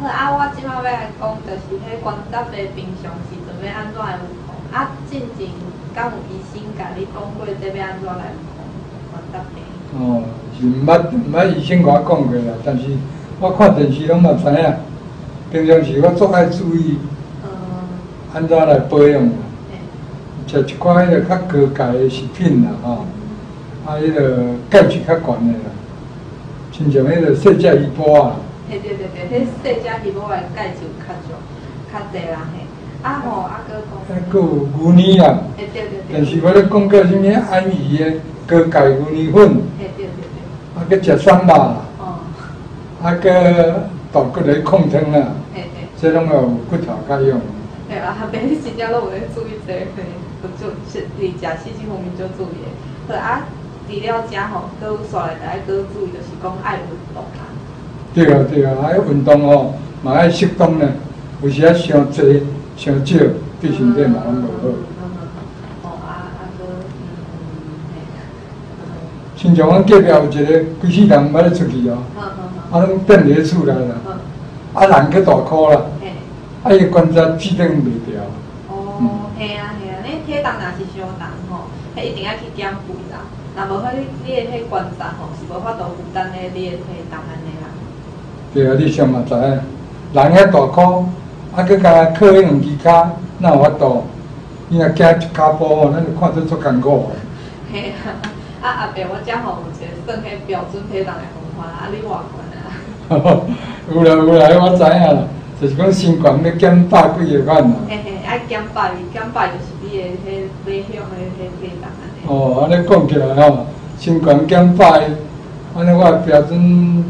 好啊，我即摆要来讲，就是迄关节的平常时阵要安怎来预防？啊，进前敢有医生甲你讲过，这要安怎来预防关节病？哦，是毋捌医生甲我讲过啦，但是我看电视拢嘛知影。平常时我足爱注意，安怎来保养啦？食一寡迄个较高钙的食品啦，吼，啊，迄个钙质较悬的啦，亲像迄个细只鱼脯啊。嘿，对，迄细只鱼脯的钙质较侪啦嘿。啊吼，啊搁讲。还有牛奶啦。嘿，对。但是我咧讲到什物安怡的高钙牛奶粉。嘿，对。啊，搁食酸肉。哦。啊，搁大骨的控汤啦。嘿。这拢有骨头较用。对啊，阿伯你真正拢有咧注意这个，就是伫食四季方面就注意的。好啊，除了这吼，搁有煞来爱搁注意，就是讲爱运动啦。对啊，爱运动吼，嘛爱适当咧，有时啊伤济、伤少，对身体嘛拢无好。哦啊搁亲像阮隔壁有一个规世人捌咧出去哦，啊拢变伫咧厝内啦，啊人去大箍啦，啊伊关节指定袂调。哦，嘿啊，你体重若是伤重吼，迄一定要去减肥啦。若无法你的迄关节吼是无法度负担咧你的体重安尼啦。对啊，你上嘛知影，人遐大箍，啊佮甲靠迄两支骹，哪有法度？伊若行一骹步吼，咱就看做足艰苦的。嘿啊，阿伯，我遮吼有一个算迄标准体重的方法，啊你偌悬啊？有啦，我知影啦，就是讲身悬要减100几个款啦。嘿，爱减100就是你的迄理想的迄体重安尼。哦，安尼讲起来吼，身悬减100，安尼我的标准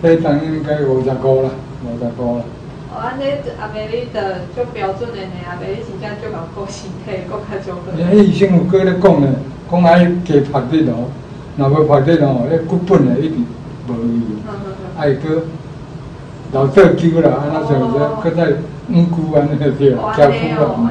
体重应该55啦，55啦。哦，安尼阿伯你着足标准的呢，阿伯你真正足有顾身体，顾较足好。迄医生有搁咧讲咧，讲爱加拍热哦，若无拍热哦，迄骨本诶一直无去，爱搁老做球啦，安那像说搁再5句安尼就对，加久啦。